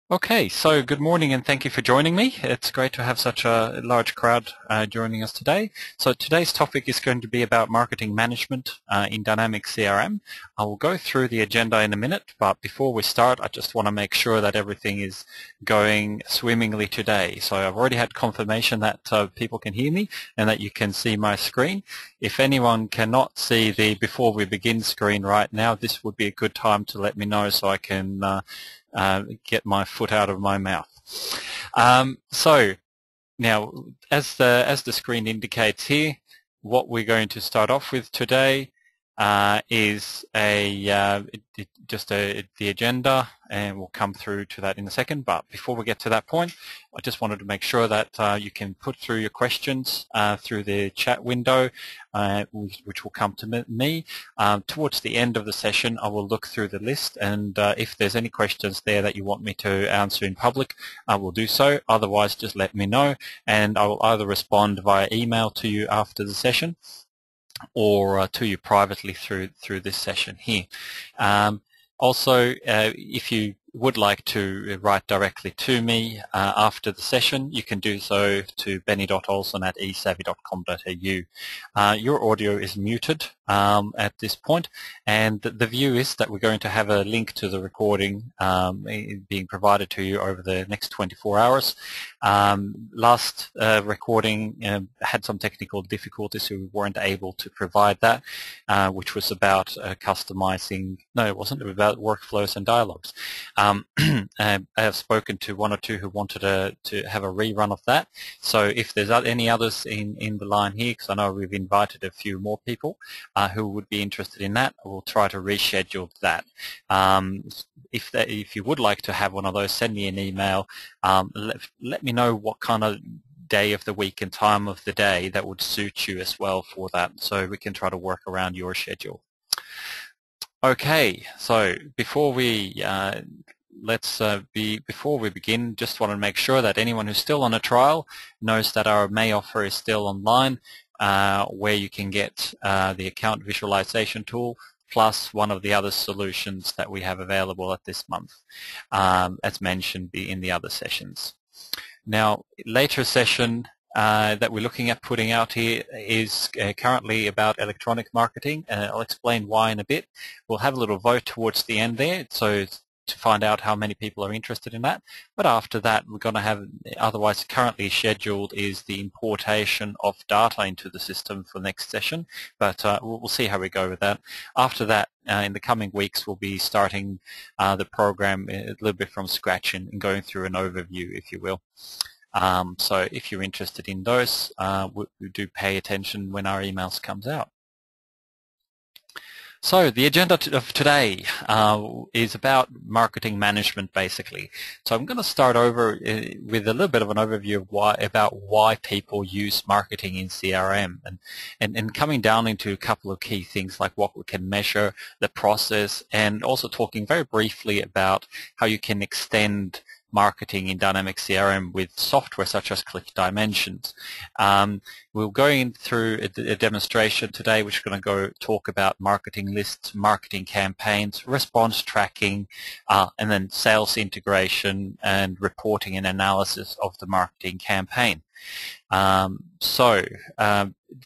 Okay, so good morning and thank you for joining me. It's great to have such a large crowd joining us today. So today's topic is going to be about marketing management in Dynamics CRM. I will go through the agenda in a minute, but before we start, I just want to make sure that everything is going swimmingly today. So I've already had confirmation that people can hear me and that you can see my screen. If anyone cannot see the before we begin screen right now, this would be a good time to let me know so I can get my foot out of my mouth. So now, as the screen indicates here, what we're going to start off with today is the agenda, and we'll come through to that in a second. But before we get to that point, I just wanted to make sure that you can put through your questions through the chat window, which will come to me. Towards the end of the session, I will look through the list, and if there's any questions there that you want me to answer in public, I will do so. Otherwise, just let me know, and I will either respond via email to you after the session, or to you privately through this session here. Also, if you would like to write directly to me after the session, you can do so to benny.olsen@esavvy.com.au. Your audio is muted at this point, and the view is that we're going to have a link to the recording being provided to you over the next 24 hours. Last recording had some technical difficulties, so we weren't able to provide that, which was about customizing. No, it wasn't. It was about workflows and dialogues. I have spoken to one or two who wanted to have a rerun of that. So if there's any others in the line here, because I know we've invited a few more people who would be interested in that, we'll try to reschedule that. If you would like to have one of those, send me an email. Let me know what kind of day of the week and time of the day that would suit you as well for that, so we can try to work around your schedule. Okay, so before we begin, just want to make sure that anyone who's still on a trial knows that our May offer is still online, where you can get the account visualization tool plus one of the other solutions that we have available at this month, as mentioned in the other sessions. Now, later session that we're looking at putting out here is currently about electronic marketing. I'll explain why in a bit. We'll have a little vote towards the end there, so to find out how many people are interested in that. But after that, we're going to have, otherwise currently scheduled, is the importation of data into the system for next session. But we'll see how we go with that. After that, in the coming weeks, we'll be starting the program a little bit from scratch and going through an overview, if you will. So if you're interested in those, we do pay attention when our emails comes out. So the agenda of today is about marketing management, basically. So I'm going to start over with a little bit of an overview of why people use marketing in CRM, and coming down into a couple of key things like what we can measure, the process, and also talking very briefly about how you can extend marketing in Dynamics CRM with software such as Click Dimensions. We'll go in through a demonstration today, which is going to go talk about marketing lists, marketing campaigns, response tracking, and then sales integration and reporting and analysis of the marketing campaign.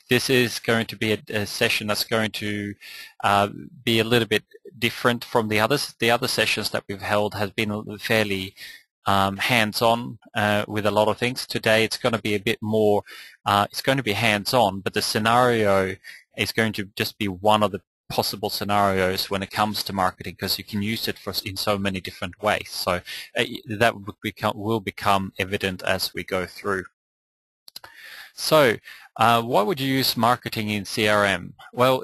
This is going to be a session that's going to be a little bit different from the others. The other sessions that we've held has been fairly hands-on with a lot of things. Today it's going to be a bit more, it's going to be hands-on, but the scenario is going to just be one of the possible scenarios when it comes to marketing, because you can use it in so many different ways. So that will become evident as we go through. So why would you use marketing in CRM? Well,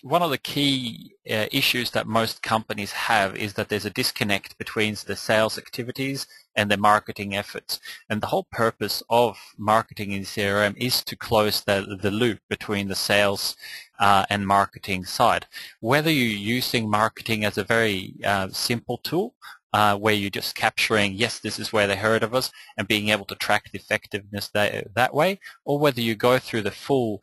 one of the key issues that most companies have is that there's a disconnect between the sales activities and the marketing efforts. And the whole purpose of marketing in CRM is to close the loop between the sales and marketing side. Whether you're using marketing as a very simple tool, where you're just capturing, yes, this is where they heard of us, and being able to track the effectiveness that way, or whether you go through the full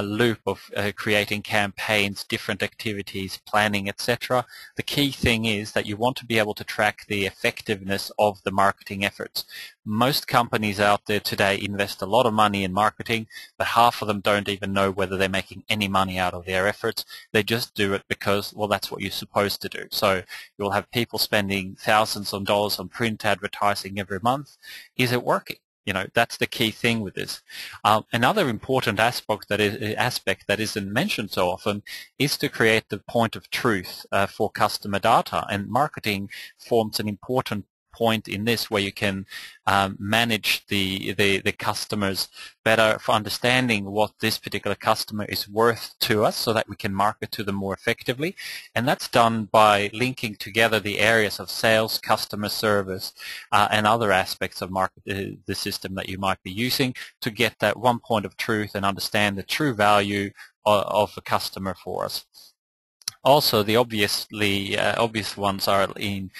loop of creating campaigns, different activities, planning, etc. The key thing is that you want to be able to track the effectiveness of the marketing efforts. Most companies out there today invest a lot of money in marketing, but half of them don't even know whether they're making any money out of their efforts. They just do it because, well, that's what you're supposed to do. So you'll have people spending thousands of dollars on print advertising every month. Is it working? You know, that's the key thing with this. Another important aspect that isn't mentioned so often is to create the point of truth for customer data, and marketing forms an important point in this, where you can manage the customers better for understanding what this particular customer is worth to us, so that we can market to them more effectively. And that's done by linking together the areas of sales, customer service, and other aspects of the system that you might be using to get that one point of truth and understand the true value of the customer for us. Also, the obvious ones are in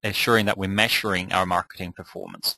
ensuring that we're measuring our marketing performance.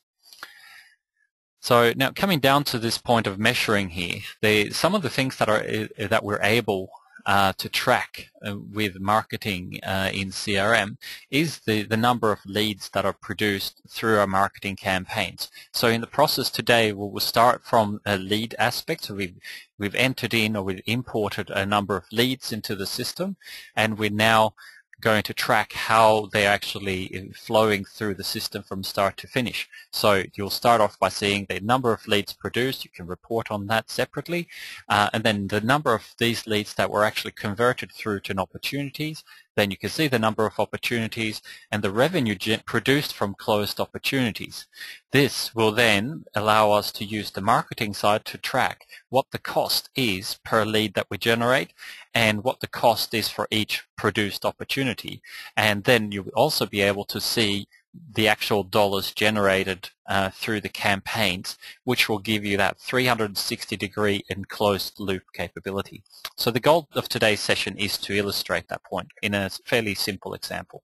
So now, coming down to this point of measuring here, some of the things that we're able to track with marketing in CRM is the number of leads that are produced through our marketing campaigns. So in the process today, we'll start from a lead aspect. So we've entered in, or we've imported a number of leads into the system, and we're now going to track how they're actually flowing through the system from start to finish. So you'll start off by seeing the number of leads produced. You can report on that separately, and then the number of these leads that were actually converted through to opportunities. Then you can see the number of opportunities and the revenue produced from closed opportunities. This will then allow us to use the marketing side to track what the cost is per lead that we generate, and what the cost is for each produced opportunity. And then you'll also be able to see the actual dollars generated through the campaigns, which will give you that 360-degree and closed loop capability. So the goal of today's session is to illustrate that point in a fairly simple example.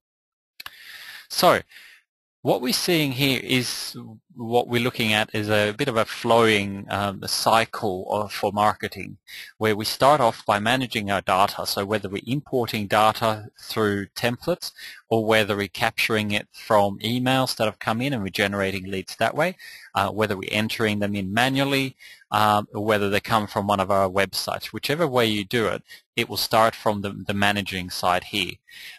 So what we're seeing here is, what we're looking at is a bit of a flowing cycle for marketing, where we start off by managing our data. So whether we're importing data through templates, or whether we're capturing it from emails that have come in and we're generating leads that way, whether we're entering them in manually, or whether they come from one of our websites. Whichever way you do it, it will start from the managing side here.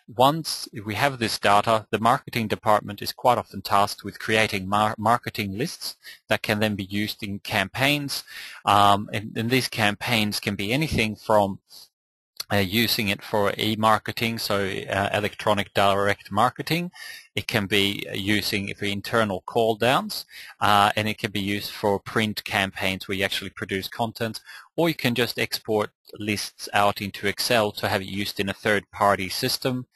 Once we have this data, the marketing department is quite often tasked with creating marketing lists that can then be used in campaigns, and these campaigns can be anything from using it for e-marketing, so electronic direct marketing. It can be using it for internal call downs, and it can be used for print campaigns where you actually produce content, or you can just export lists out into Excel to have it used in a third-party system.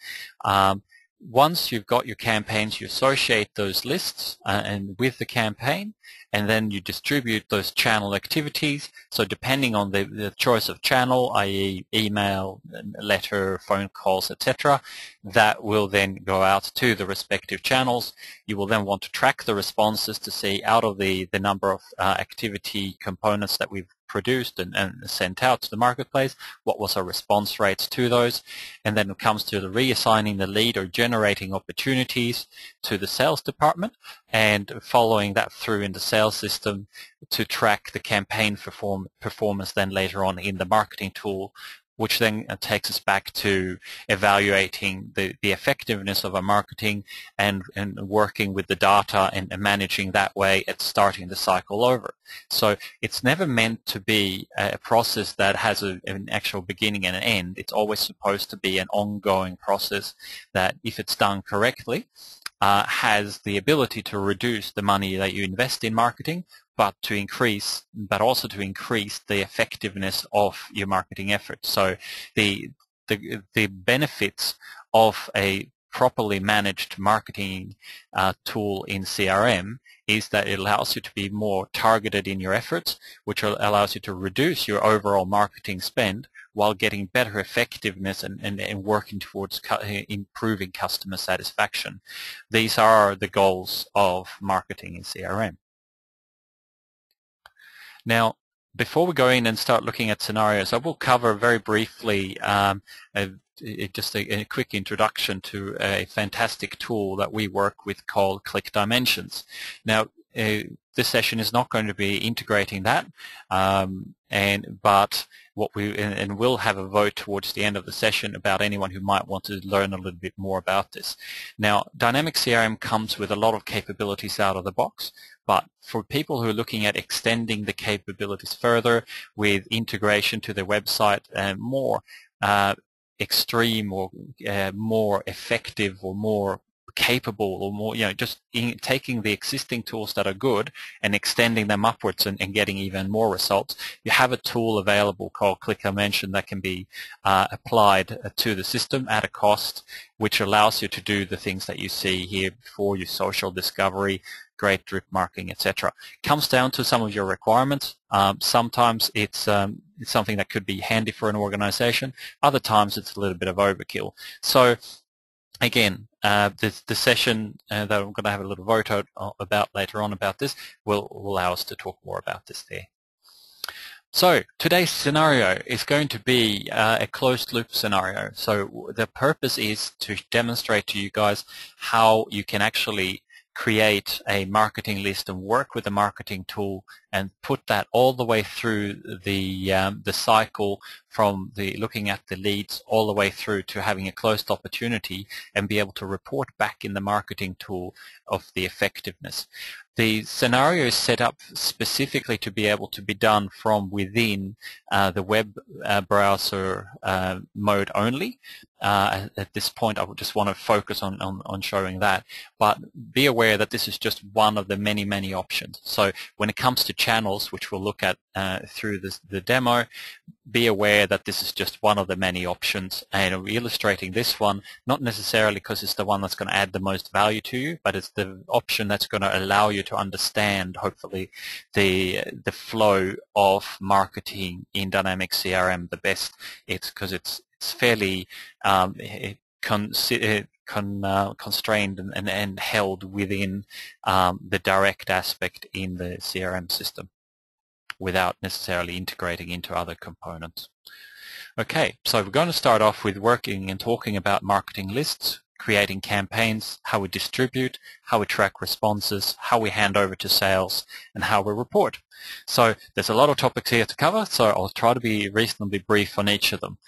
Once you've got your campaigns, you associate those lists and with the campaign, and then you distribute those channel activities. So depending on the choice of channel, i.e. email, letter, phone calls, etc., that will then go out to the respective channels. You will then want to track the responses to see, out of the number of activity components that we've produced and sent out to the marketplace, what was our response rates to those. And then it comes to the reassigning the lead or generating opportunities to the sales department, and following that through in the sales system to track the campaign performance then later on in the marketing tool, which then takes us back to evaluating the effectiveness of our marketing and working with the data and managing that way at starting the cycle over. So it's never meant to be a process that has an actual beginning and an end. It's always supposed to be an ongoing process that, if it's done correctly, has the ability to reduce the money that you invest in marketing, but also to increase the effectiveness of your marketing efforts. So the benefits of a properly managed marketing tool in CRM is that it allows you to be more targeted in your efforts, which allows you to reduce your overall marketing spend while getting better effectiveness and working towards improving customer satisfaction. These are the goals of marketing in CRM. Now, Before we go in and start looking at scenarios, I will cover very briefly just a quick introduction to a fantastic tool that we work with called Click Dimensions. Now, this session is not going to be integrating that, but what we'll have a vote towards the end of the session about anyone who might want to learn a little bit more about this. Now, Dynamics CRM comes with a lot of capabilities out of the box, but for people who are looking at extending the capabilities further with integration to their website and more extreme or more effective or more capable or more, just taking the existing tools that are good and extending them upwards and getting even more results, you have a tool available called Click Dimension that can be applied to the system at a cost, which allows you to do the things that you see here before, your social discovery, great drip marking, etc. Comes down to some of your requirements. Sometimes it's something that could be handy for an organization. Other times it's a little bit of overkill. So again, the session that I'm going to have a little vote about later on about this will allow us to talk more about this there. So today's scenario is going to be a closed loop scenario. So the purpose is to demonstrate to you guys how you can actually create a marketing list and work with a marketing tool and put that all the way through the cycle, from the looking at the leads all the way through to having a closed opportunity and be able to report back in the marketing tool of the effectiveness. The scenario is set up specifically to be able to be done from within the web browser mode only. At this point, I would just want to focus on showing that, but be aware that this is just one of the many, many options. So when it comes to channels, which we'll look at through the demo, be aware that this is just one of the many options, and we're illustrating this one not necessarily because it's the one that's going to add the most value to you, but it's the option that's going to allow you to understand, hopefully, the flow of marketing in Dynamics CRM the best. It's because it's fairly constrained and held within the direct aspect in the CRM system, without necessarily integrating into other components. Okay, so we're going to start off with working and talking about marketing lists, creating campaigns, how we distribute, how we track responses, how we hand over to sales, and how we report. So there's a lot of topics here to cover, so I'll try to be reasonably brief on each of them.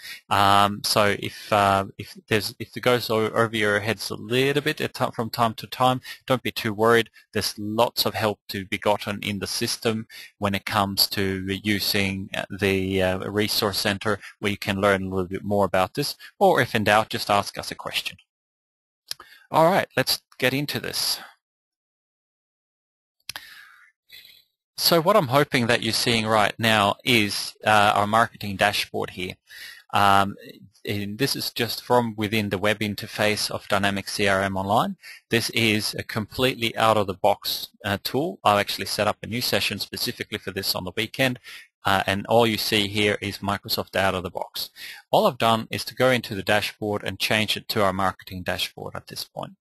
So if it goes over your heads a little bit from time to time, don't be too worried. There's lots of help to be gotten in the system when it comes to using the resource center, where you can learn a little bit more about this, or if in doubt, just ask us a question. All right, let's get into this. So what I'm hoping that you're seeing right now is our marketing dashboard here. And this is just from within the web interface of Dynamics CRM Online. This is a completely out-of-the-box tool. I'll actually set up a new session specifically for this on the weekend. And all you see here is Microsoft out of the box. All I've done is to go into the dashboard and change it to our marketing dashboard at this point.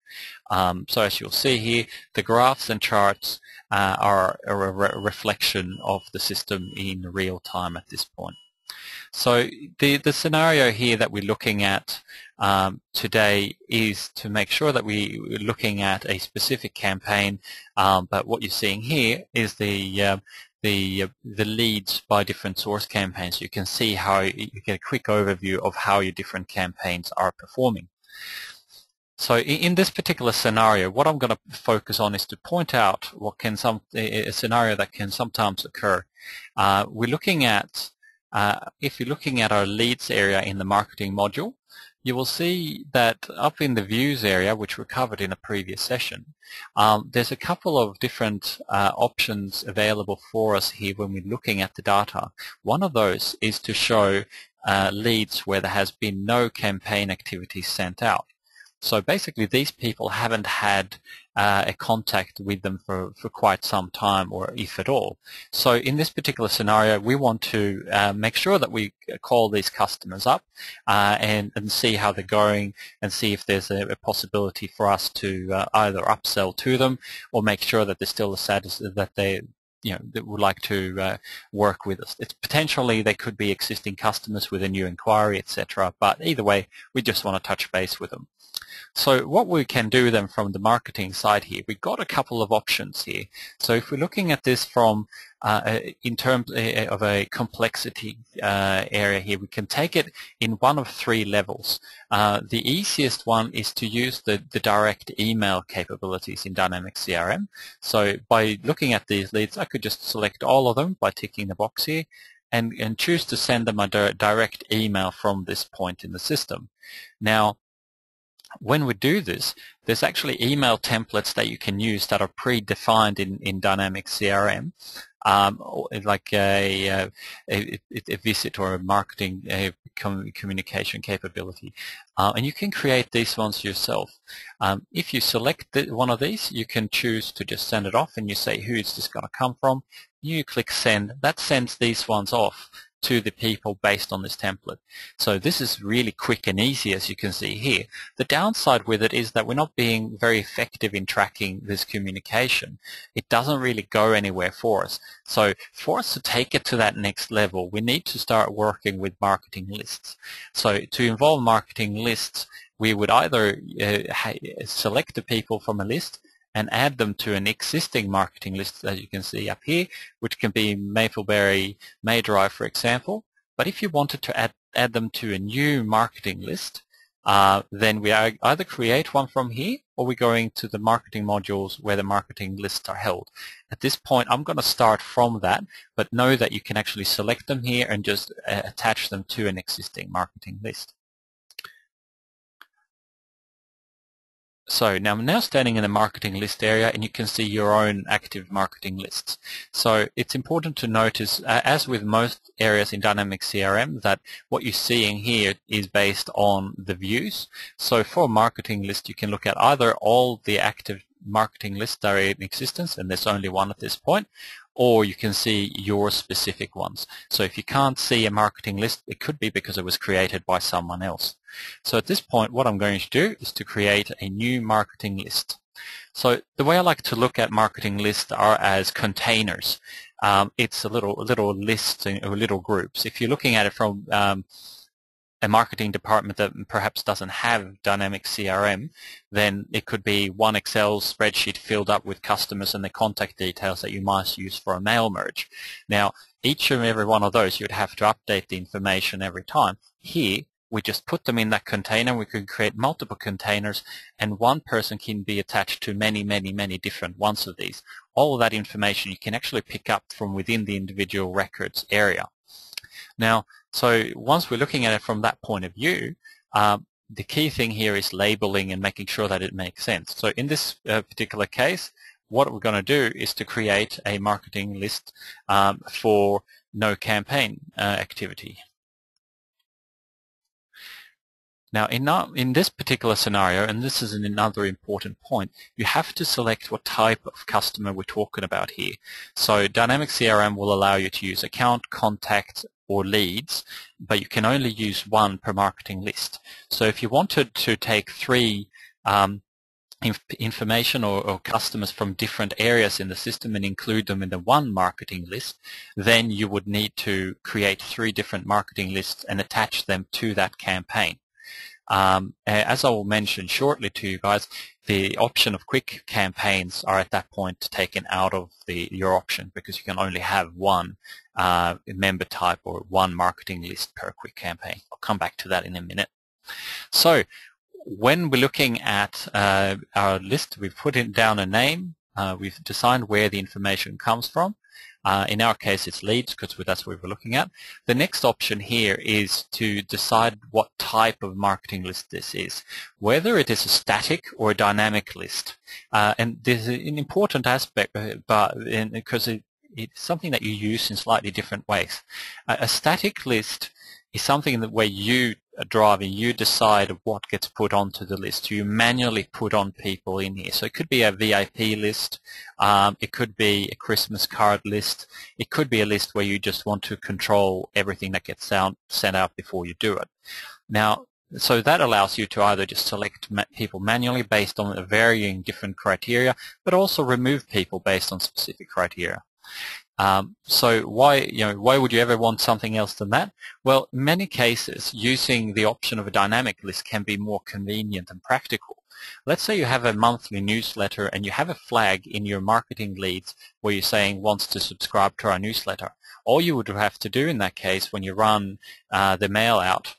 So as you'll see here, the graphs and charts are a reflection of the system in real time at this point. So the scenario here that we're looking at today is to make sure that we're looking at a specific campaign, but what you're seeing here is the leads by different source campaigns. You can see how you get a quick overview of how your different campaigns are performing. So in this particular scenario, what I'm going to focus on is to point out what can a scenario that can sometimes occur. We're looking at if you're looking at our leads area in the marketing module, you will see that up in the views area, which we covered in a previous session, there's a couple of different options available for us here when we're looking at the data. One of those is to show leads where there has been no campaign activity sent out. So basically these people haven't had a contact with them for quite some time, or if at all. So in this particular scenario, we want to make sure that we call these customers up and see how they're going, and see if there's a possibility for us to either upsell to them or make sure that they're still the status that that would like to work with us. It's potentially they could be existing customers with a new inquiry, etc. But either way, we just want to touch base with them. So what we can do then from the marketing side here, we've got a couple of options here. So if we're looking at this from in terms of a complexity area here, we can take it in one of three levels. The easiest one is to use the direct email capabilities in Dynamics CRM. So by looking at these leads, I could just select all of them by ticking the box here and choose to send them a direct email from this point in the system. Now, when we do this, there's actually email templates that you can use that are predefined in Dynamics CRM, like a visit or a marketing communication capability. And you can create these ones yourself. If you select one of these, you can choose to just send it off, and you say who is this going to come from. You click send. That sends these ones off to the people based on this template. So this is really quick and easy, as you can see here. The downside with it is that we're not being very effective in tracking this communication. It doesn't really go anywhere for us. So for us to take it to that next level, we need to start working with marketing lists. So to involve marketing lists, we would either select the people from a list and add them to an existing marketing list, as you can see up here, which can be Mapleberry, Maydrive, for example. But if you wanted to add them to a new marketing list, then we either create one from here, or we're going to the marketing modules where the marketing lists are held. At this point, I'm going to start from that, but know that you can actually select them here and just attach them to an existing marketing list. So now I'm standing in the marketing list area, and you can see your own active marketing lists. So it's important to notice, as with most areas in Dynamics CRM, that what you're seeing here is based on the views. So for a marketing list, you can look at either all the active marketing lists that are in existence, and there's only one at this point, or you can see your specific ones. So if you can't see a marketing list, it could be because it was created by someone else. So at this point, what I'm going to do is to create a new marketing list. So the way I like to look at marketing lists are as containers. It's a little list or little groups. If you're looking at it from a marketing department that perhaps doesn't have Dynamics CRM, then it could be one Excel spreadsheet filled up with customers and the contact details that you might use for a mail merge. Now, each and every one of those, you'd have to update the information every time. Here, we just put them in that container. We can create multiple containers, and one person can be attached to many different ones of these. All of that information you can actually pick up from within the individual records area. Now, so once we're looking at it from that point of view, the key thing here is labeling and making sure that it makes sense. So in this particular case, what we're going to do is to create a marketing list for no campaign activity. Now, in this particular scenario, and this is another important point, you have to select what type of customer we're talking about here. So Dynamics CRM will allow you to use account, contact, or leads, but you can only use one per marketing list. So if you wanted to take three information or customers from different areas in the system and include them in the one marketing list, then you would need to create 3 different marketing lists and attach them to that campaign. As I will mention shortly to you guys, the option of quick campaigns are at that point taken out of your option, because you can only have one member type or one marketing list per quick campaign. I'll come back to that in a minute. So when we're looking at our list, we've put down a name, we've defined where the information comes from. In our case, it's leads, because that's what we're looking at. The next option here is to decide what type of marketing list this is, whether it is a static or a dynamic list. And there's an important aspect, because it's something that you use in slightly different ways. A static list is something that where you are driving, you decide what gets put onto the list. You manually put on people in here. So it could be a VIP list, it could be a Christmas card list, it could be a list where you just want to control everything that gets sent out before you do it. Now, so that allows you to either just select people manually based on varying different criteria, but also remove people based on specific criteria. So why would you ever want something else than that? Well, in many cases, using the option of a dynamic list can be more convenient and practical. Let's say you have a monthly newsletter and you have a flag in your marketing leads where you're saying wants to subscribe to our newsletter. All you would have to do in that case when you run the mail out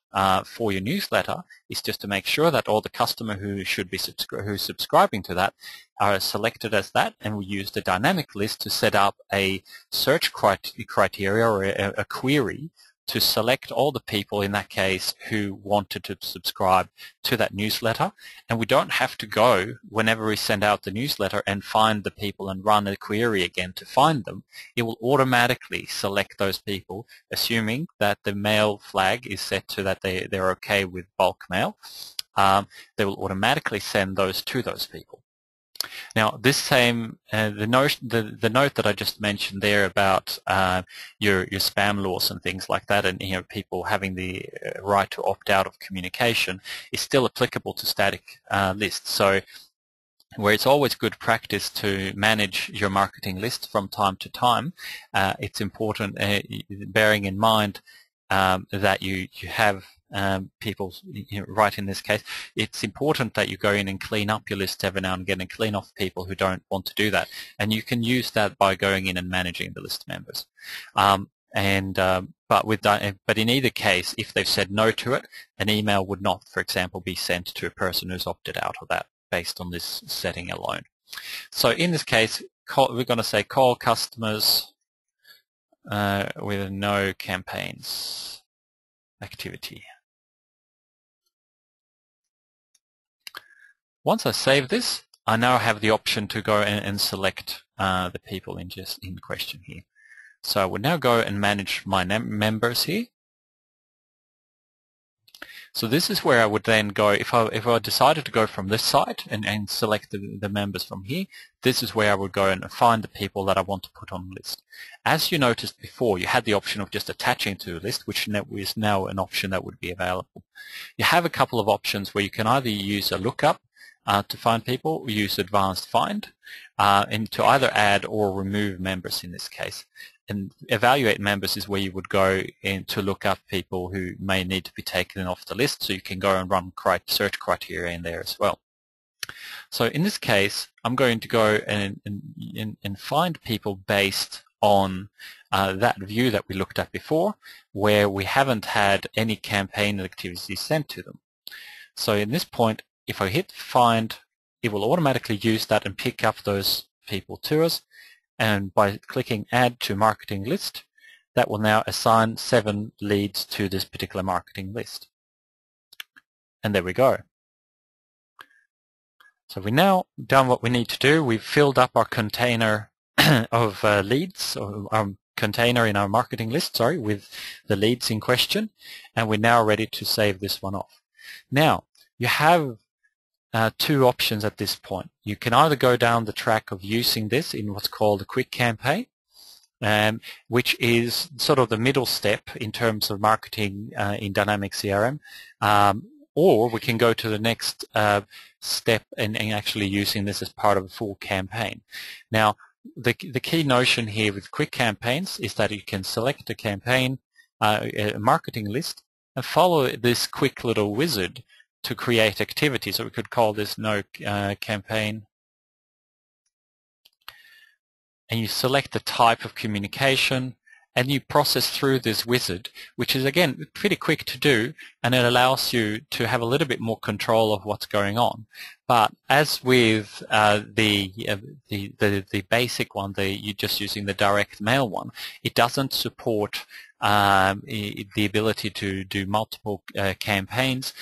for your newsletter is just to make sure that all the customer who should be who's subscribing to that are selected as that, and we use the dynamic list to set up a search criteria or a query to select all the people in that case who wanted to subscribe to that newsletter. And we don't have to go whenever we send out the newsletter and find the people and run a query again to find them. It will automatically select those people, assuming that the mail flag is set to that they're okay with bulk mail. They will automatically send those to those people. Now, this same the note that I just mentioned there about your spam laws and things like that, and people having the right to opt out of communication, is still applicable to static lists. So, where it's always good practice to manage your marketing list from time to time, it's important, bearing in mind that you have people, right in this case, it's important that you go in and clean up your list every now and again and clean off people who don't want to do that. And you can use that by going in and managing the list members. But in either case, if they've said no to it, an email would not, for example, be sent to a person who's opted out of that based on this setting alone. So in this case, we're going to say call customers with no campaigns activity. Once I save this, I now have the option to go and select the people in question here. So I would now go and manage my members here. So this is where I would then go, if I decided to go from this side and select the members from here, this is where I would go and find the people that I want to put on the list. As you noticed before, you had the option of just attaching to a list, which is now an option that would be available. You have a couple of options where you can either use a lookup to find people, or use advanced find, and to either add or remove members in this case. And evaluate members is where you would go in to look up people who may need to be taken off the list, so you can go and run search criteria in there as well. So in this case, I'm going to go and find people based on that view that we looked at before, where we haven't had any campaign activities sent to them. So in this point, if I hit find, it will automatically use that and pick up those people to us. And by clicking add to marketing list, that will now assign 7 leads to this particular marketing list. And there we go. So we've now done what we need to do. We've filled up our container of leads, or our container in our marketing list, with the leads in question, and we're now ready to save this one off. Now, you have two options at this point. You can either go down the track of using this in what's called a quick campaign, which is sort of the middle step in terms of marketing in Dynamics CRM, or we can go to the next step and actually using this as part of a full campaign. Now, the key notion here with quick campaigns is that you can select a campaign, a marketing list, and follow this quick little wizard to create activity. So we could call this no campaign. And you select the type of communication, and you process through this wizard, which is, again, pretty quick to do, and it allows you to have a little bit more control of what's going on. But as with the basic one, you're just using the direct mail one, it doesn't support the ability to do multiple campaigns.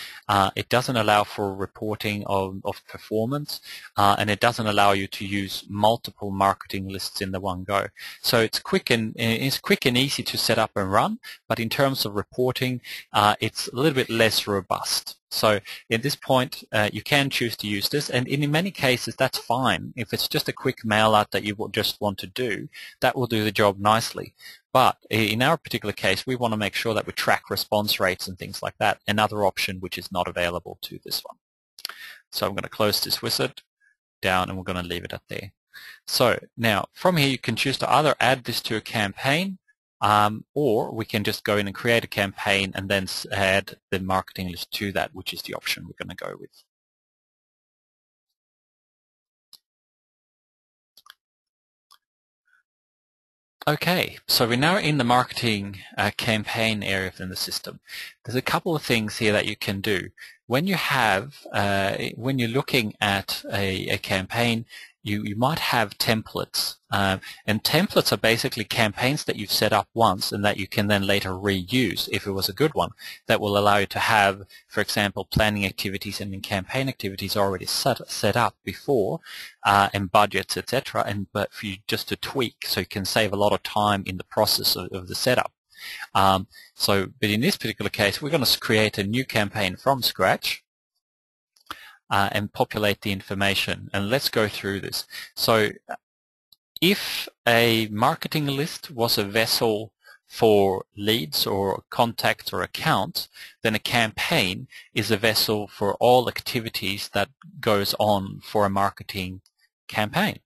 It doesn't allow for reporting of performance, and it doesn't allow you to use multiple marketing lists in the one go. So it's quick and easy to set up and run, but in terms of reporting, it's a little bit less robust. So at this point, you can choose to use this, and in many cases that's fine. If it's just a quick mail out that you just want to do, that will do the job nicely. But in our particular case, we want to make sure that we track response rates and things like that, another option which is not available to this one. So I'm going to close this wizard down, and we're going to leave it at there. So now from here you can choose to either add this to a campaign, or we can just go in and create a campaign and then add the marketing list to that, which is the option we're going to go with. Okay, so we're now in the marketing campaign area within the system. There's a couple of things here that you can do. When you have, when you're looking at a campaign, you might have templates, and templates are basically campaigns that you've set up once and that you can then later reuse if it was a good one. That will allow you to have, for example, planning activities and campaign activities already set up before, and budgets, etc. But for you just to tweak, so you can save a lot of time in the process of the setup. But in this particular case, we're going to create a new campaign from scratch. And populate the information, and let's go through this. So if a marketing list was a vessel for leads or contacts or accounts, then a campaign is a vessel for all activities that goes on for a marketing campaign.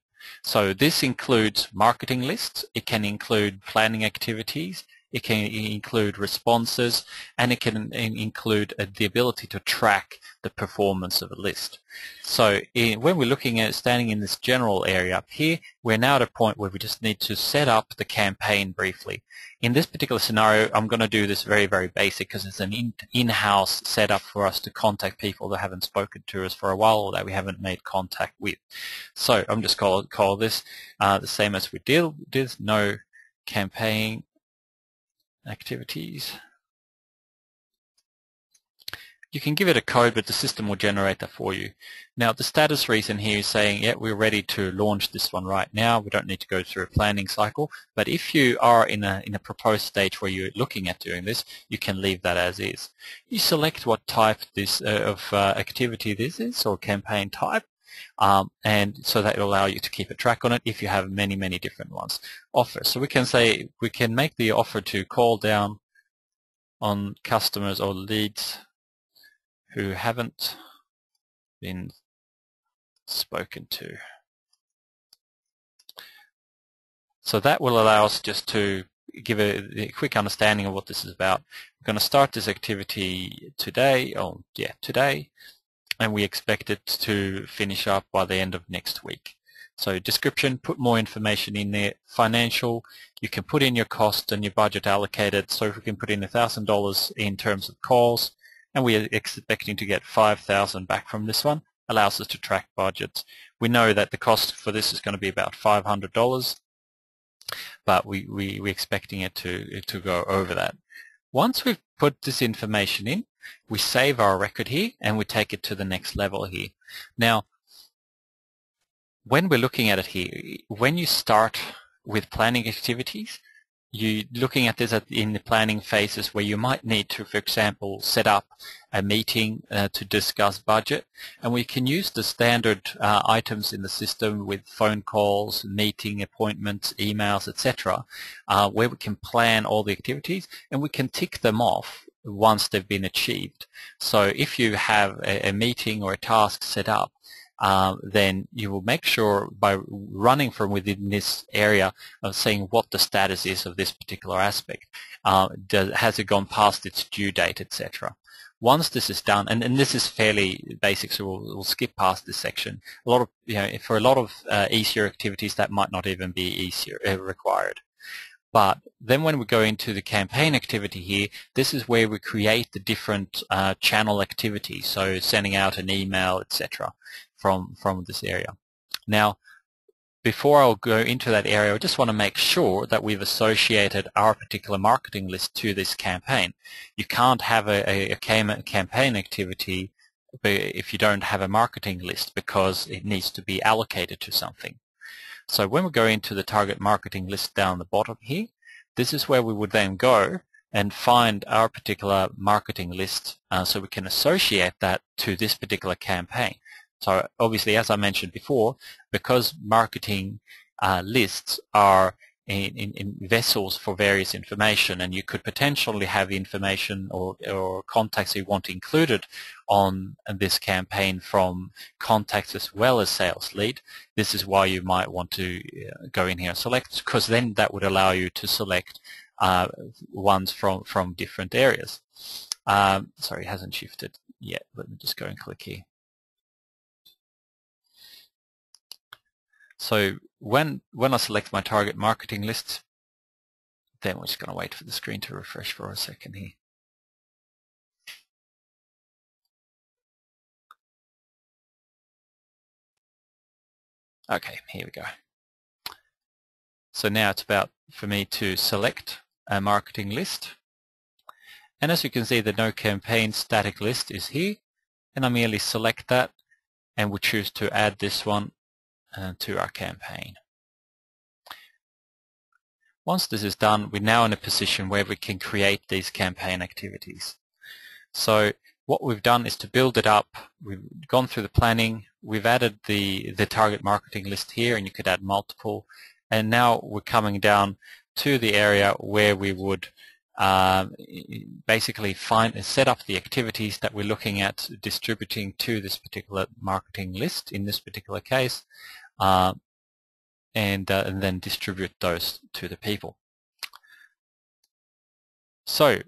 So this includes marketing lists, it can include planning activities, it can include responses, and it can include the ability to track the performance of a list. So when we're looking at standing in this general area up here, we're now at a point where we just need to set up the campaign briefly. In this particular scenario, I'm going to do this very, very basic because it's an in-house setup for us to contact people that haven't spoken to us for a while or that we haven't made contact with. So I'm just call this the same as we did, no campaign activities. You can give it a code, but the system will generate that for you. Now the status reason here is saying, yeah, we're ready to launch this one right now. We don't need to go through a planning cycle. But if you are in a proposed stage where you're looking at doing this, you can leave that as is. You select what type this of activity this is, or campaign type. And so that will allow you to keep a track on it if you have many, many different ones. Offer. So we can say, we can make the offer to call down on customers or leads who haven't been spoken to. So that will allow us just to give a quick understanding of what this is about. We're going to start this activity today, today, and we expect it to finish up by the end of next week. So description, put more information in there. Financial, you can put in your cost and your budget allocated. So if we can put in $1,000 in terms of calls, and we are expecting to get 5,000 back from this one, allows us to track budgets. We know that the cost for this is going to be about $500, but we're expecting it to go over that. Once we've put this information in, we save our record here and we take it to the next level here. Now, when we're looking at it here, when you start with planning activities, you're looking at this in the planning phases where you might need to, for example, set up a meeting to discuss budget, and we can use the standard items in the system with phone calls, meeting appointments, emails, etc., where we can plan all the activities and we can tick them off once they've been achieved. So if you have a meeting or a task set up, then you will make sure by running from within this area of saying what the status is of this particular aspect. Has it gone past its due date, etc. Once this is done, and this is fairly basic, so we'll skip past this section. A lot of, for a lot of easier activities, that might not even be required. But then when we go into the campaign activity here, this is where we create the different channel activities, so sending out an email, etc., from this area. Now, before I'll go into that area, I just want to make sure that we've associated our particular marketing list to this campaign. You can't have a campaign activity if you don't have a marketing list, because it needs to be allocated to something. So when we go into the target marketing list down the bottom here, this is where we would then go and find our particular marketing list, so we can associate that to this particular campaign. So obviously, as I mentioned before, because marketing lists are in vessels for various information, and you could potentially have information or contacts you want included on this campaign from contacts as well as sales lead. This is why you might want to go in here and select, because then that would allow you to select ones from different areas. Sorry, it hasn't shifted yet. Let me just go and click here. So when I select my target marketing list, then we're just going to wait for the screen to refresh for a second here. Okay, here we go. So now it's about for me to select a marketing list. And as you can see, the no campaign static list is here. And I merely select that, and we choose to add this one to our campaign. Once this is done, we're now in a position where we can create these campaign activities. So what we've done is to build it up. We've gone through the planning. We've added the target marketing list here, and you could add multiple. And now we're coming down to the area where we would basically set up the activities that we're looking at distributing to this particular marketing list in this particular case, and then distribute those to the people. So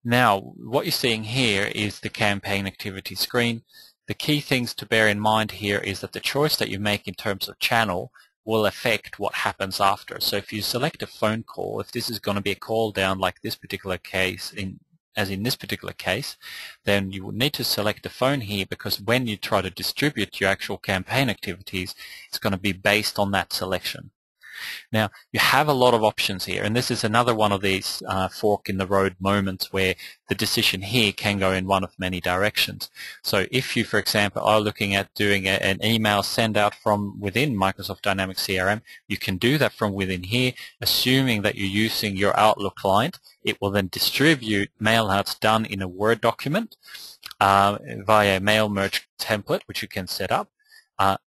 now what you're seeing here is the campaign activity screen. The key things to bear in mind here is that the choice that you make in terms of channel will affect what happens after. So if you select a phone call, if this is going to be a call down like this particular case, as in this particular case, then you will need to select the phone here, because when you try to distribute your actual campaign activities, it's going to be based on that selection. Now, you have a lot of options here, and this is another one of these fork in the road moments where the decision here can go in one of many directions. So if you, for example, are looking at doing an email send out from within Microsoft Dynamics CRM, you can do that from within here, assuming that you're using your Outlook client. It will then distribute mail outs done in a Word document via a mail merge template, which you can set up.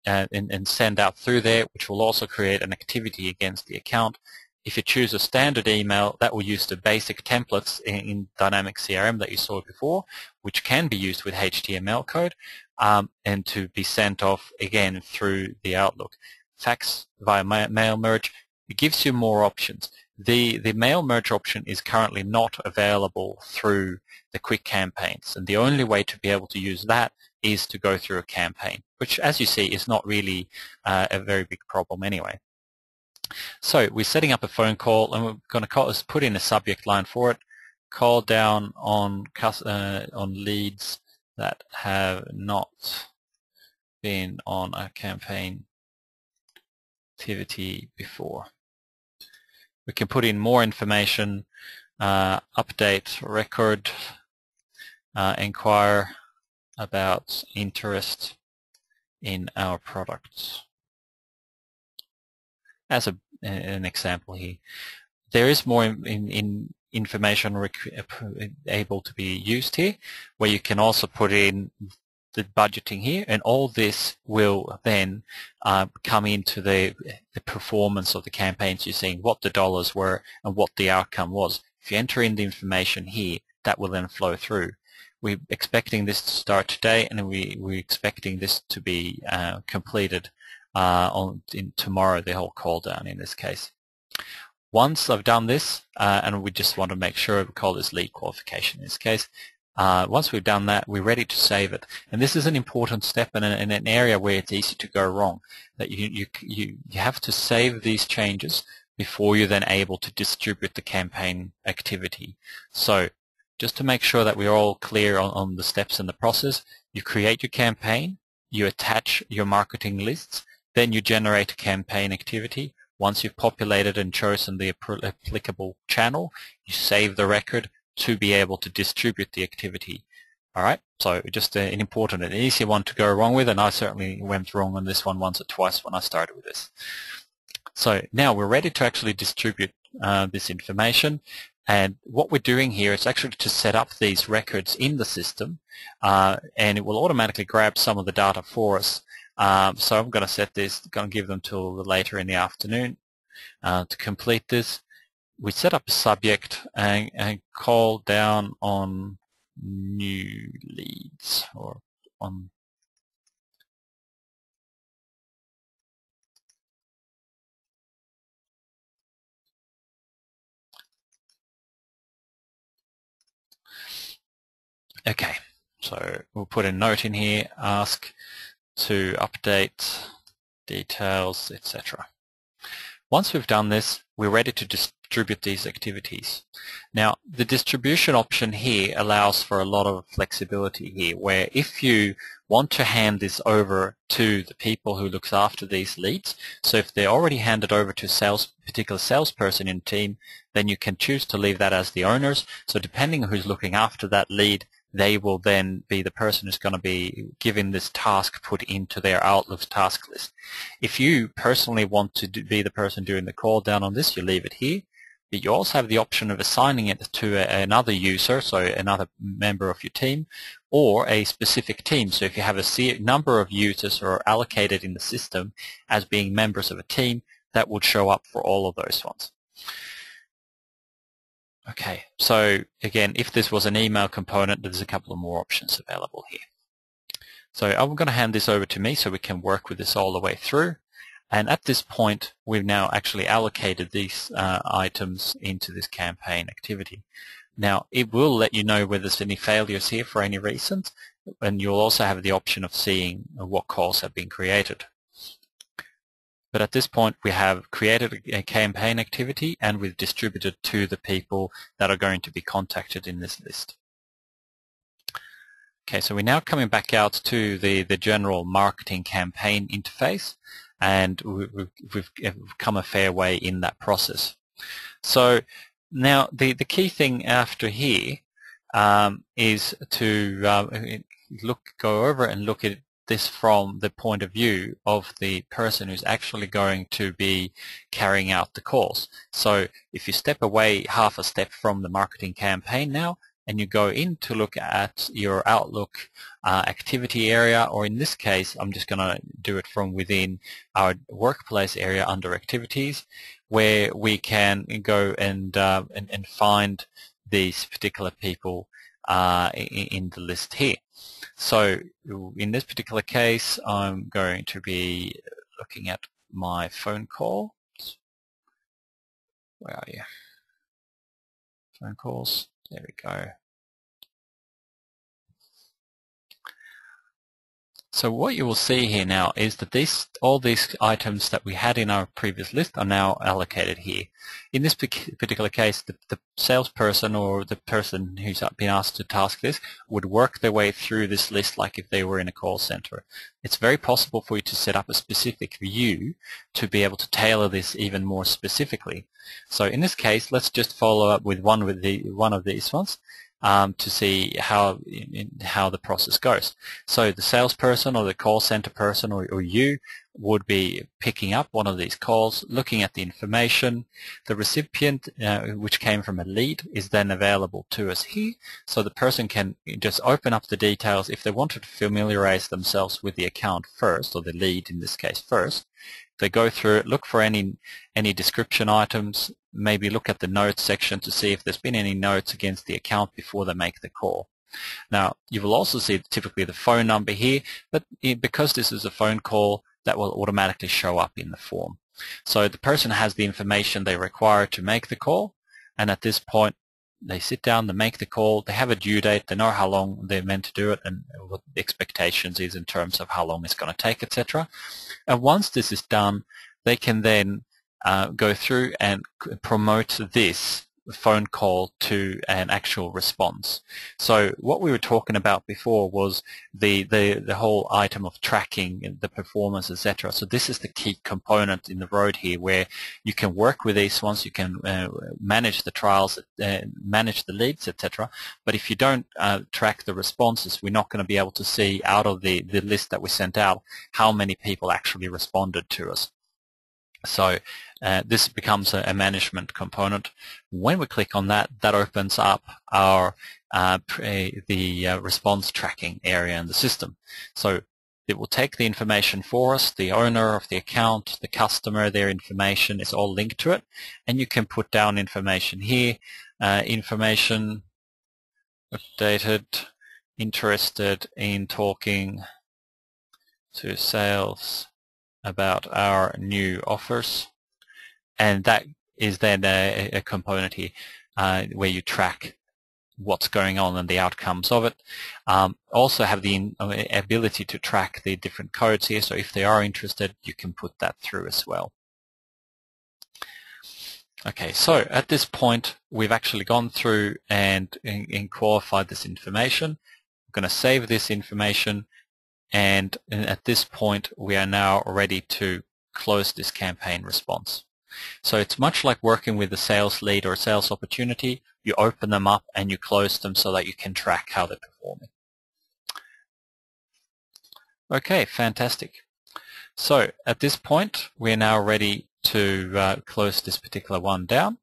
And send out through there, which will also create an activity against the account. If you choose a standard email, that will use the basic templates in Dynamics CRM that you saw before, which can be used with HTML code, and to be sent off again through the Outlook. Fax via mail merge, it gives you more options. The mail merge option is currently not available through the quick campaigns, and the only way to be able to use that is to go through a campaign, which, as you see, is not really a very big problem anyway. So we're setting up a phone call, and we're going to put in a subject line for it: call down on leads that have not been on a campaign activity before. We can put in more information, update record, inquire about interest in our products. As an example here, there is more information able to be used here, where you can also put in the budgeting here, and all this will then come into the performance of the campaigns. You're seeing what the dollars were and what the outcome was. If you enter in the information here, that will then flow through. We're expecting this to start today, and we're expecting this to be completed in tomorrow, the whole call down in this case. Once I've done this, and we just want to make sure, we call this lead qualification in this case. Once we've done that, we're ready to save it. And this is an important step in an area where it's easy to go wrong. That you have to save these changes before you're then able to distribute the campaign activity. So just to make sure that we're all clear on the steps in the process, you create your campaign, you attach your marketing lists, then you generate a campaign activity. Once you've populated and chosen the applicable channel, you save the record to be able to distribute the activity. All right, so just an important and easy one to go wrong with, and I certainly went wrong on this one once or twice when I started with this. So now we're ready to actually distribute this information. And what we're doing here is actually to set up these records in the system, and it will automatically grab some of the data for us. So I'm going to set this, going to give them till later in the afternoon. To complete this, we set up a subject and call down on new leads, or on okay, so we'll put a note in here, ask to update details, etc. Once we've done this, we're ready to distribute these activities. Now, the distribution option here allows for a lot of flexibility here, where if you want to hand this over to the people who looks after these leads, so if they're already handed over to a particular salesperson in the team, then you can choose to leave that as the owners. So depending on who's looking after that lead, they will then be the person who's going to be given this task put into their Outlook task list. If you personally want to be the person doing the call down on this, you leave it here. But you also have the option of assigning it to another user, so another member of your team, or a specific team. So if you have a number of users who are allocated in the system as being members of a team, that would show up for all of those ones. Okay, so again, if this was an email component, there's a couple of more options available here. So I'm going to hand this over to me so we can work with this all the way through. And at this point, we've now actually allocated these items into this campaign activity. Now, it will let you know whether there's any failures here for any reasons, and you'll also have the option of seeing what calls have been created. But at this point, we have created a campaign activity and we've distributed to the people that are going to be contacted in this list. Okay, so we're now coming back out to the general marketing campaign interface, and we've come a fair way in that process. So now the key thing after here is to go over and look at this from the point of view of the person who's actually going to be carrying out the calls. So if you step away half a step from the marketing campaign now, and you go in to look at your Outlook activity area, or in this case, I'm just going to do it from within our workplace area under activities, where we can go and find these particular people in the list here. So in this particular case, I'm going to be looking at my phone call. Where are you? Phone calls. There we go. So what you will see here now is that all these items that we had in our previous list are now allocated here. In this particular case, the salesperson or the person who's been asked to task this would work their way through this list like if they were in a call center. It's very possible for you to set up a specific view to be able to tailor this even more specifically. So in this case, let's just follow up with one of these ones. To see how the process goes. So the salesperson or the call center person or you would be picking up one of these calls, looking at the information. The recipient, which came from a lead, is then available to us here. So the person can just open up the details if they wanted to familiarize themselves with the account first, or the lead in this case first. They go through it, look for any description items, maybe look at the notes section to see if there's been any notes against the account before they make the call. Now, you will also see typically the phone number here, but because this is a phone call, that will automatically show up in the form. So the person has the information they require to make the call, and at this point, they sit down, they make the call, they have a due date, they know how long they're meant to do it and what the expectations is in terms of how long it's going to take, etc. And once this is done, they can then go through and promote this phone call to an actual response. So what we were talking about before was the whole item of tracking the performance, etc. So this is the key component in the road here, where you can work with these ones, you can manage the trials, manage the leads, etc. But if you don't track the responses, we're not going to be able to see out of the list that we sent out how many people actually responded to us. So this becomes a management component. When we click on that, that opens up our the response tracking area in the system. So It will take the information for us, the owner of the account, the customer, their information is all linked to it, and you can put down information here, information updated, interested in talking to sales about our new offers, and that is then a component here where you track what's going on and the outcomes of it. Also have the ability to track the different codes here, so if they are interested, you can put that through as well. Okay, so at this point, we've actually gone through and qualified this information. I'm going to save this information, and at this point, we are now ready to close this campaign response. So it's much like working with a sales lead or a sales opportunity. You open them up and you close them so that you can track how they're performing. Okay, fantastic. So at this point, we're now ready to close this particular one down.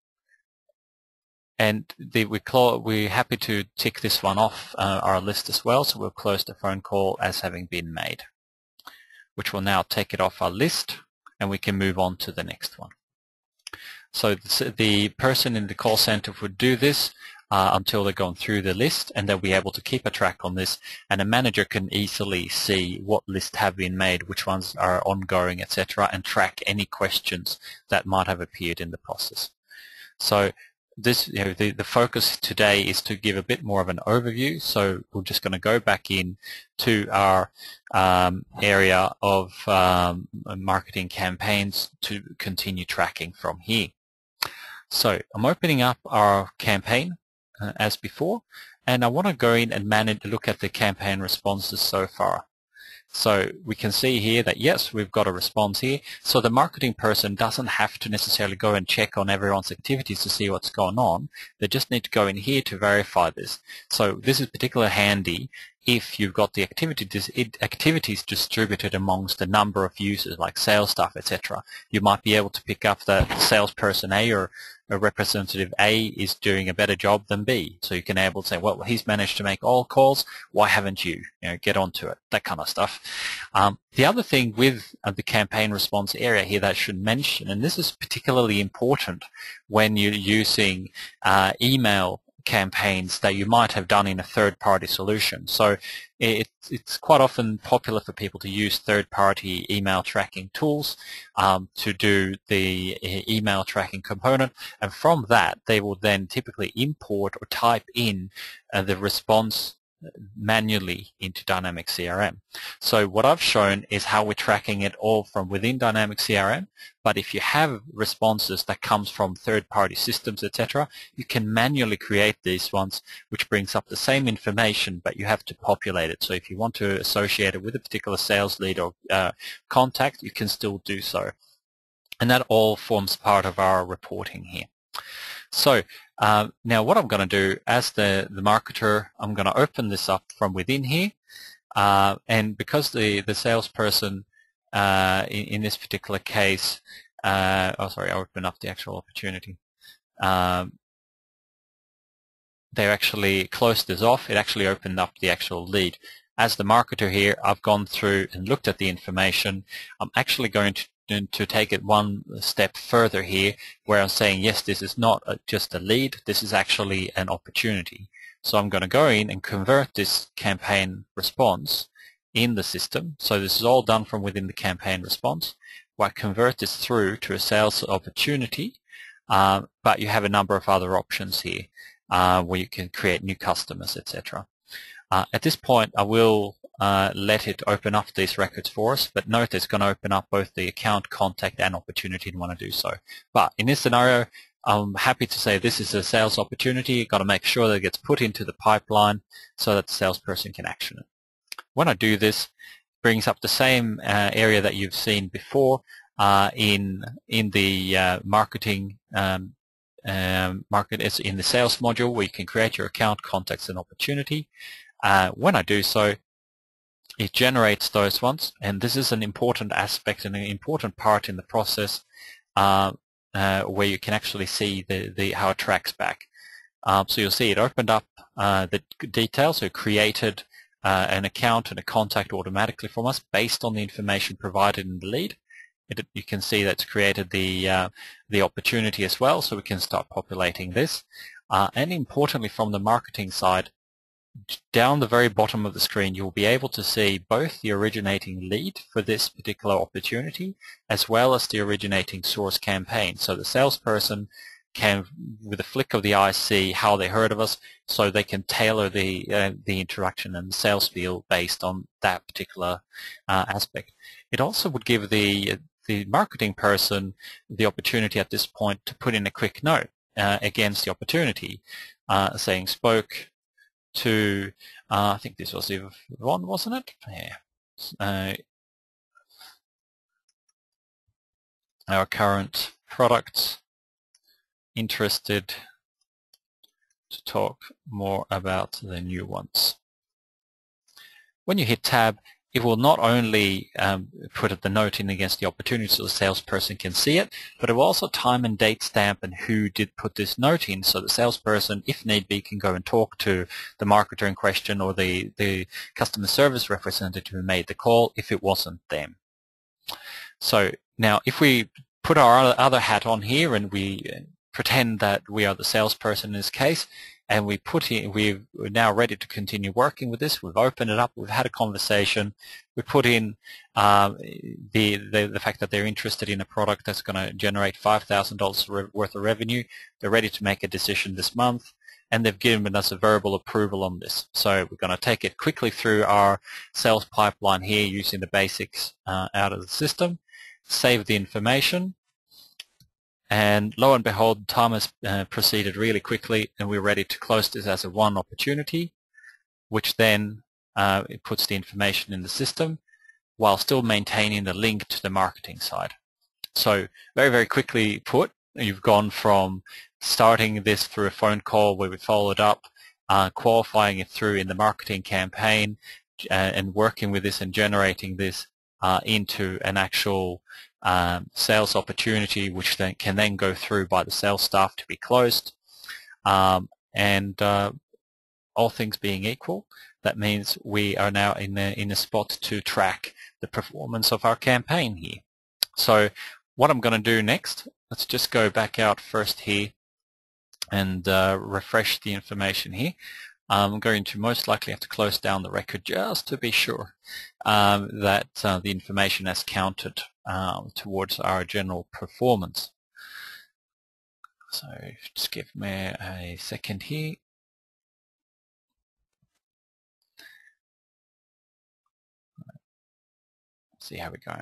And we're happy to tick this one off our list as well, so we'll close the phone call as having been made, which will now take it off our list, and we can move on to the next one. So the person in the call center would do this until they're gone through the list, and they'll be able to keep a track on this, and a manager can easily see what lists have been made, which ones are ongoing, etc., and track any questions that might have appeared in the process. So this, the focus today is to give a bit more of an overview. So we're just going to go back in to our area of marketing campaigns to continue tracking from here. So I'm opening up our campaign as before, and I want to go in and look at the campaign responses so far. So we can see here that yes, we've got a response here. So the marketing person doesn't have to necessarily go and check on everyone's activities to see what's going on. They just need to go in here to verify this. So this is particularly handy if you've got the activities distributed amongst a number of users like sales staff, etc. You might be able to pick up that salesperson A or a representative A is doing a better job than B. So you can able to say, well, he's managed to make all calls, why haven't you? Get onto it, that kind of stuff. The other thing with the campaign response area here that I should mention, and this is particularly important when you're using email campaigns that you might have done in a third-party solution. So it's quite often popular for people to use third-party email tracking tools to do the email tracking component, and from that they will then typically import or type in the response manually into Dynamics CRM. So what I've shown is how we're tracking it all from within Dynamics CRM, but if you have responses that comes from third-party systems, etc., you can manually create these ones, which brings up the same information, but you have to populate it. So if you want to associate it with a particular sales lead or contact, you can still do so. And that all forms part of our reporting here. So now what I'm going to do as the marketer, I'm going to open this up from within here, and because the salesperson in this particular case, I open up the actual opportunity. They actually closed this off. It actually opened up the actual lead. As the marketer here, I've gone through and looked at the information. I'm actually going to take it one step further here, where I'm saying, yes, this is not just a lead, this is actually an opportunity. So I'm going to go in and convert this campaign response in the system. So this is all done from within the campaign response, where I convert this through to a sales opportunity, but you have a number of other options here where you can create new customers, etc. At this point, I will let it open up these records for us, but note it's going to open up both the account, contact, and opportunity and want to do so. But in this scenario, I'm happy to say this is a sales opportunity. You've got to make sure that it gets put into the pipeline so that the salesperson can action it. When I do this, it brings up the same area that you've seen before in the marketing it's in the sales module, where you can create your account, contacts, and opportunity. When I do so, it generates those ones, and this is an important aspect and an important part in the process where you can actually see how it tracks back. So you'll see it opened up the details, so it created an account and a contact automatically from us based on the information provided in the lead. You can see that's created the opportunity as well, so we can start populating this. And importantly, from the marketing side, down the very bottom of the screen, you'll be able to see both the originating lead for this particular opportunity as well as the originating source campaign. So the salesperson can, with a flick of the eye, see how they heard of us, so they can tailor the interaction and the sales spiel based on that particular aspect. It also would give the marketing person the opportunity at this point to put in a quick note against the opportunity, saying spoke to, I think this was Yvonne, wasn't it? Yeah. Our current products, interested to talk more about the new ones. When you hit tab, it will not only put the note in against the opportunity so the salesperson can see it, but it will also time and date stamp and who did put this note in, so the salesperson, if need be, can go and talk to the marketer in question or the customer service representative who made the call if it wasn't them. So now if we put our other hat on here and we pretend that we are the salesperson in this case, and we're now ready to continue working with this. We've opened it up. We've had a conversation. We put in the fact that they're interested in a product that's going to generate $5,000 worth of revenue. They're ready to make a decision this month, and they've given us a verbal approval on this. So we're going to take it quickly through our sales pipeline here using the basics out of the system, save the information, and lo and behold, time has proceeded really quickly, and we're ready to close this as a one opportunity, which then it puts the information in the system while still maintaining the link to the marketing side. So very, very quickly put, you've gone from starting this through a phone call where we followed up, qualifying it through in the marketing campaign, and working with this and generating this into an actual sales opportunity, which then can go through by the sales staff to be closed. And all things being equal, that means we are now in a spot to track the performance of our campaign here. So what I'm going to do next, let's just go back out first here and refresh the information here. I'm going to most likely have to close down the record just to be sure that the information has counted towards our general performance. So just give me a second here. Let's see how we go.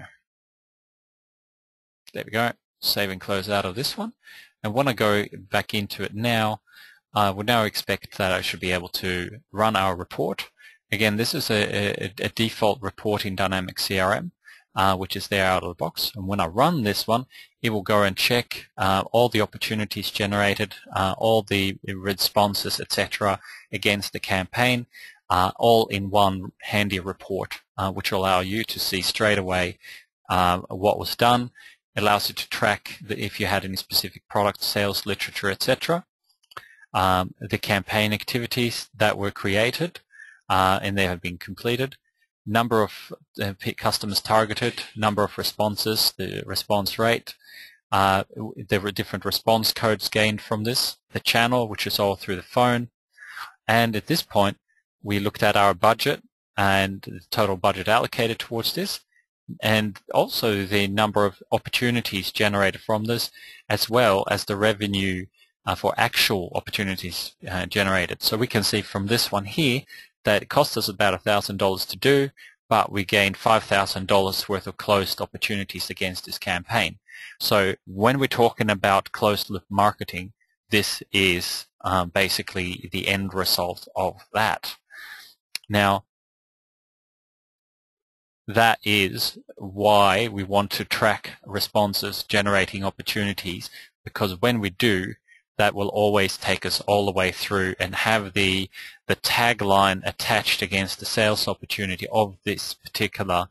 There we go. Save and close out of this one. And when I go back into it now, we now expect that I should be able to run our report. Again, this is a default report in Dynamics CRM, which is there out of the box. And when I run this one, it will go and check all the opportunities generated, all the responses, etc., against the campaign, all in one handy report, which will allow you to see straight away what was done. It allows you to track if you had any specific product, sales, literature, etc. The campaign activities that were created and they have been completed, number of customers targeted, number of responses, the response rate. There were different response codes gained from this, the channel, which is all through the phone. And at this point, we looked at our budget and the total budget allocated towards this, and also the number of opportunities generated from this, as well as the revenue for actual opportunities generated. So we can see from this one here that it cost us about $1,000 to do, but we gained $5,000 worth of closed opportunities against this campaign. So when we're talking about closed loop marketing, this is basically the end result of that. Now, that is why we want to track responses generating opportunities, because when we do, that will always take us all the way through and have the tagline attached against the sales opportunity of this particular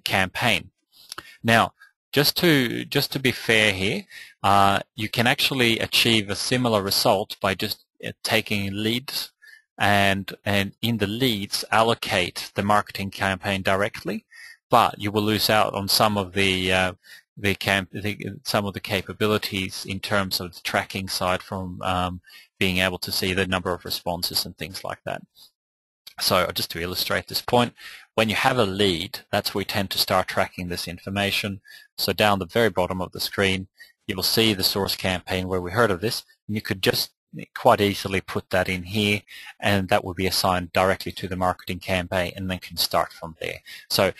campaign. Now, just to be fair here, you can actually achieve a similar result by just taking leads and in the leads allocate the marketing campaign directly, but you will lose out on some of some of the capabilities in terms of the tracking side from being able to see the number of responses and things like that. So just to illustrate this point, when you have a lead, that's where we tend to start tracking this information. So down the very bottom of the screen, you will see the source campaign where we heard of this, and you could just quite easily put that in here, and that will be assigned directly to the marketing campaign, and then can start from there. So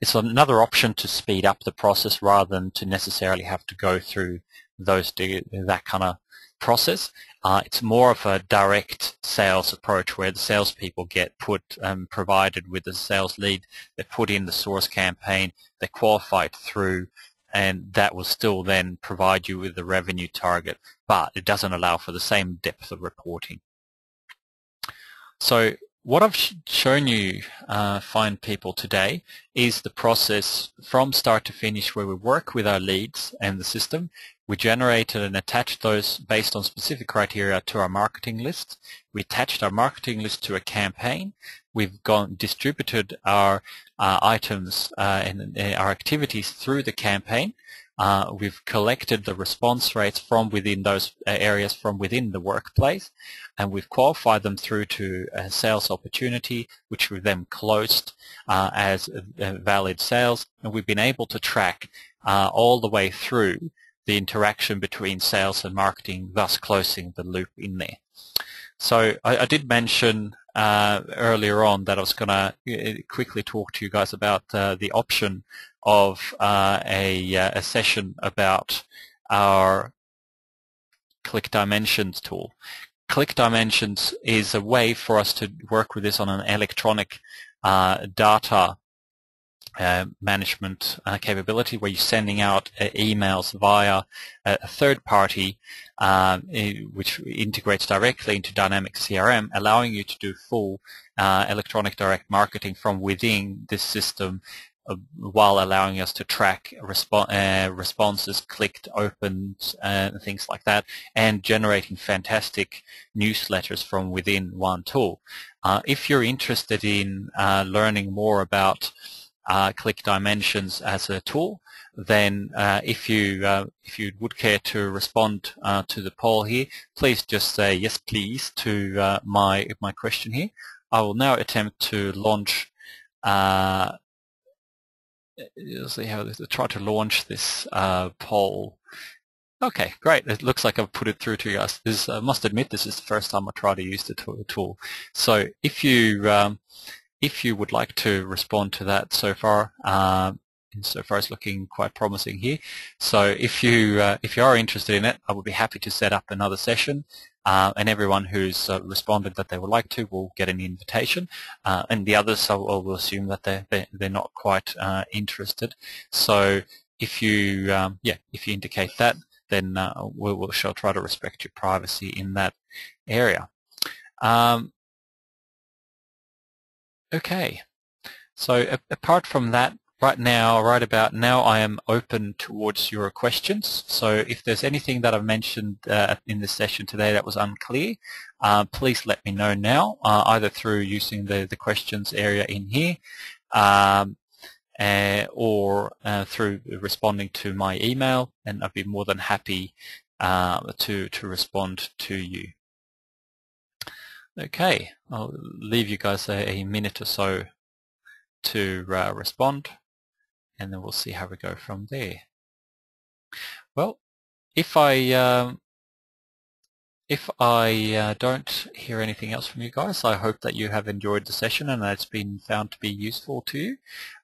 it's another option to speed up the process rather than to necessarily have to go through that kind of process. It's more of a direct sales approach where the salespeople get provided with the sales lead. They put in the source campaign, they qualify it through, and that will still then provide you with the revenue target, but it doesn't allow for the same depth of reporting. So what I've shown you, fine people, today is the process from start to finish where we work with our leads and the system. We generated and attached those based on specific criteria to our marketing list. We attached our marketing list to a campaign. We've distributed our items and our activities through the campaign. We've collected the response rates from within those areas from within the workplace, and we've qualified them through to a sales opportunity, which we've then closed as valid sales, and we've been able to track all the way through the interaction between sales and marketing, thus closing the loop in there. So I did mention earlier on that I was going to quickly talk to you guys about the option of a session about our Click Dimensions tool. Click Dimensions is a way for us to work with this on an electronic data management capability, where you're sending out emails via a third party which integrates directly into Dynamics CRM, allowing you to do full electronic direct marketing from within this system, while allowing us to track responses, clicked, opens, and things like that, and generating fantastic newsletters from within one tool. If you're interested in learning more about Click Dimensions as a tool, then if you would care to respond to the poll here, please just say yes please to my question here. I will now attempt to launch see how to try to launch this poll. Okay, great. It looks like I've put it through to you guys. I must admit, this is the first time I try to use the tool. So if you would like to respond to that so far, insofar as looking quite promising here. So if you are interested in it, I would be happy to set up another session, and everyone who's responded that they would like to will get an invitation, and the others I will assume that they're not quite interested. So if you indicate that, then we shall try to respect your privacy in that area. Okay, so apart from that, right about now, I am open towards your questions. So if there's anything that I've mentioned in this session today that was unclear, please let me know now, either through using the questions area in here, or through responding to my email, and I'd be more than happy to respond to you. Okay, I'll leave you guys a minute or so to respond, and then we'll see how we go from there. Well, if I don't hear anything else from you guys, I hope that you have enjoyed the session and that it's been found to be useful to you.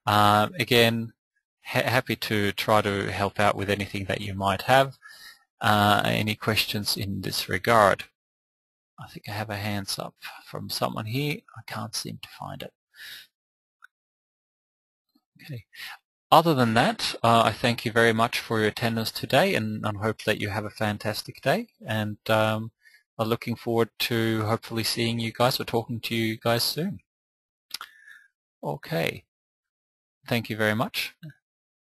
Again, happy to try to help out with anything that you might have. Any questions in this regard? I think I have a hands up from someone here. I can't seem to find it. Okay. Other than that, I thank you very much for your attendance today, and I hope that you have a fantastic day. And I'm looking forward to hopefully seeing you guys or talking to you guys soon. Okay. Thank you very much.